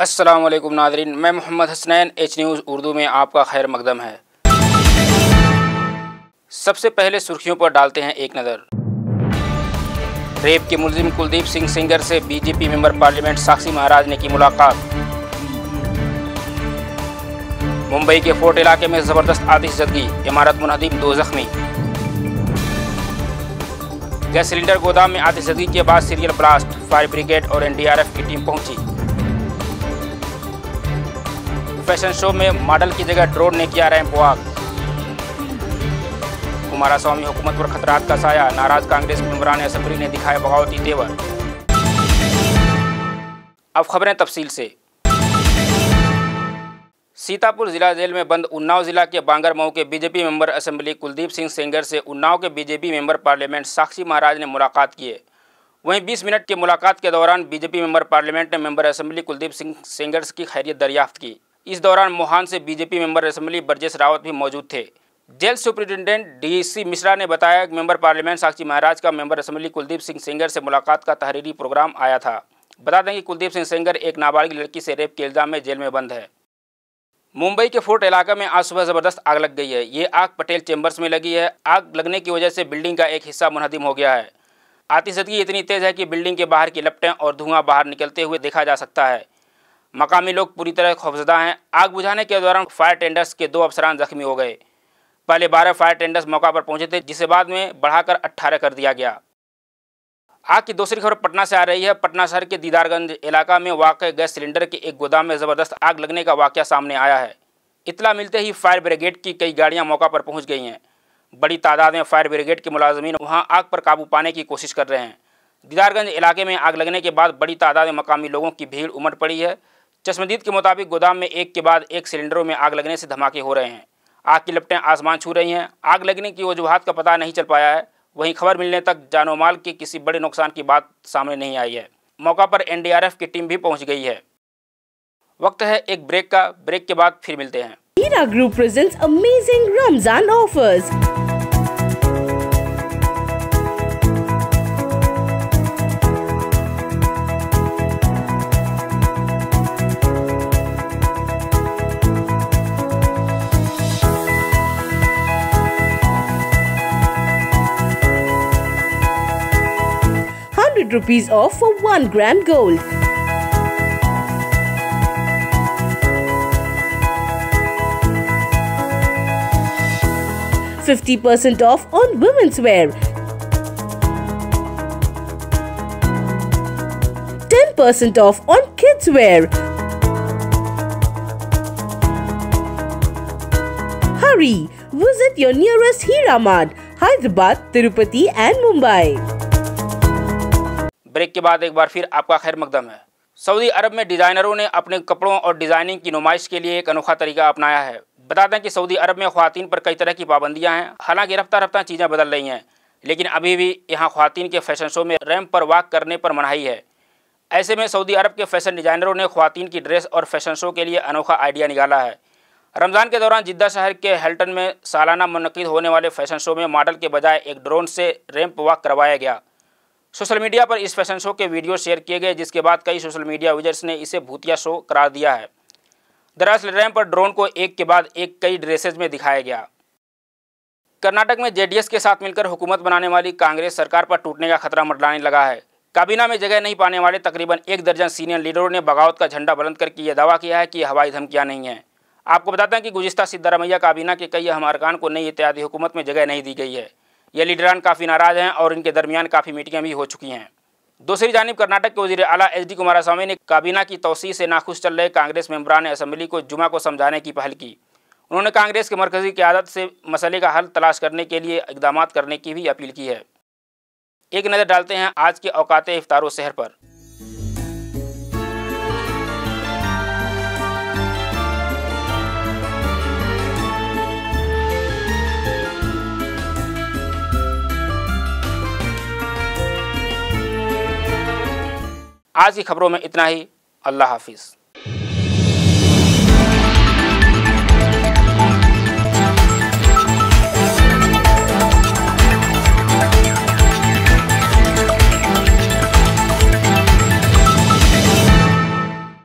अस्सलाम वालेकुम नाज़रीन, मैं मोहम्मद हसनैन एच न्यूज़ उर्दू में आपका खैर मकदम है। सबसे पहले सुर्खियों पर डालते हैं एक नज़र। रेप के मुलजिम कुलदीप सिंह सेंगर से BJP member parliament Sakshi Maharaj ने की मुलाकात। मुंबई के फोर्ट इलाके में ज़बरदस्त आतिशज़दगी, इमारत मुनहदिम, 2 जख्मी। गैस सिलेंडर गोदाम में आतिशज़दगी के बाद सीरियल ब्लास्ट, फायर ब्रिगेड और एनडीआरएफ की टीम पहुंची। फैशन शो में मॉडल की जगह ड्रोन ने किया रैंप वॉक। कुमारस्वामी हुकूमत पर खतरात का साया, नाराज कांग्रेस मेंबरान असेंबली ने दिखाए बगावती तेवर। अब खबरें तफसील से। सीतापुर जिला जेल में बंद उन्नाव जिला के बांगरमऊ के BJP member assembly Kuldeep Singh Sengar से उन्नाव के BJP member parliament Sakshi Maharaj ने मुलाकात की है। वहीं 20 मिनट की मुलाकात के दौरान बीजेपी मेंबर पार्लियामेंट ने मेंबर असेंबली कुलदीप सिंह सेंगर की खैरियत दरियाफ्त की। इस दौरान मोहान से BJP member assembly Brajesh Rawat भी मौजूद थे। जेल सुप्रिंटेंडेंट डीसी मिश्रा ने बताया कि मेंबर पार्लियामेंट साक्षी महाराज का मेंबर असेंबली कुलदीप सिंह सेंगर से मुलाकात का तहरीरी प्रोग्राम आया था। बता दें कि कुलदीप सिंह सेंगर एक नाबालिग लड़की से रेप के इल्जाम में जेल में बंद है। मुंबई के फोर्ट इलाका में आज सुबह ज़बरदस्त आग लग गई है। ये आग पटेल चैम्बर्स में लगी है। आग लगने की वजह से बिल्डिंग का एक हिस्सा मुनहदिम हो गया है। आतिशज़दगी इतनी तेज़ है कि बिल्डिंग के बाहर की लपटें और धुआं बाहर निकलते हुए देखा जा सकता है। मकामी लोग पूरी तरह खौफजदा हैं। आग बुझाने के दौरान फायर टेंडर्स के 2 अफसरान जख्मी हो गए। पहले 12 फायर टेंडर्स मौका पर पहुंचे थे, जिसे बाद में बढ़ाकर 18 कर दिया गया। आग की दूसरी खबर पटना से आ रही है। पटना शहर के दीदारगंज इलाका में वाक़ गैस सिलेंडर के एक गोदाम में ज़बरदस्त आग लगने का वाक़या सामने आया है। इत्तला मिलते ही फायर ब्रिगेड की कई गाड़ियां मौका पर पहुंच गई हैं। बड़ी तादाद में फायर ब्रिगेड के मुलाजमीन वहां आग पर काबू पाने की कोशिश कर रहे हैं। दीदारगंज इलाके में आग लगने के बाद बड़ी तादाद में मकामी लोगों की भीड़ उमड़ पड़ी है। चश्मदीद के मुताबिक गोदाम में एक के बाद एक सिलेंडरों में आग लगने से धमाके हो रहे हैं। आग की लपटें आसमान छू रही हैं। आग लगने की वजूहात का पता नहीं चल पाया है। वहीं खबर मिलने तक जानो माल के किसी बड़े नुकसान की बात सामने नहीं आई है। मौका पर एनडीआरएफ की टीम भी पहुंच गई है। वक्त है एक ब्रेक का। ब्रेक के बाद फिर मिलते हैं। Hira Group presents amazing Ramzan offers. ₹100 off for 1 gram gold. $50% off on women's wear. 10% off on kids wear. Hurry! Visit your nearest Hira Mart, Hyderabad, Tirupati and Mumbai. Break के बाद एक बार फिर आपका खैर मकदम है। सऊदी अरब में डिज़ाइनरों ने अपने कपड़ों और डिज़ाइनिंग की नुमाइश के लिए एक अनोखा तरीका अपनाया है। बता दें कि सऊदी अरब में ख़वातीन पर कई तरह की पाबंदियां हैं। हालांकि रफ्ता रफ्ता चीज़ें बदल रही हैं, लेकिन अभी भी यहाँ ख़वातीन के फैशन शो में रैंप पर वॉक करने पर मनाही है। ऐसे में सऊदी अरब के फैशन डिज़ाइनरों ने ख़वातीन की ड्रेस और फैशन शो के लिए अनोखा आइडिया निकाला है। रमज़ान के दौरान जिद्दा शहर के हेल्टन में सालाना मुनक़िद होने वाले फैशन शो में मॉडल के बजाय एक ड्रोन से रैंप वॉक करवाया गया। सोशल मीडिया पर इस फैशन शो के वीडियो शेयर किए गए, जिसके बाद कई सोशल मीडिया यूजर्स ने इसे भूतिया शो करार दिया है। दरअसल रैंप पर ड्रोन को एक के बाद एक कई ड्रेसेज में दिखाया गया। कर्नाटक में जेडीएस के साथ मिलकर हुकूमत बनाने वाली कांग्रेस सरकार पर टूटने का खतरा मंडराने लगा है। काबीना में जगह नहीं पाने वाले तकरीबन 1 दर्जन सीनियर लीडरों ने बगावत का झंडा बुलंद करके यह दावा किया है कि हवाई धमकियां नहीं हैं। आपको बताते हैं कि गुज़िश्ता सिद्धारमैया काबीना के कई अहम अरकान को नई इत्तेहादी हुकूमत में जगह नहीं दी गई है। ये लीडरान काफ़ी नाराज़ हैं और इनके दरमियान काफ़ी मीटिंगें भी हो चुकी हैं। दूसरी जानिब कर्नाटक के वज़ीर आला एचडी कुमारस्वामी ने काबीना की तौसीह से नाखुश चल रहे कांग्रेस मेंबरान असेंबली को जुमा को समझाने की पहल की। उन्होंने कांग्रेस के मरकज़ी क़यादत से मसले का हल तलाश करने के लिए इक़दाम करने की भी अपील की है। एक नज़र डालते हैं आज के औकाते इफ्तार व सहर पर। आज की खबरों में इतना ही। अल्लाह हाफिज़।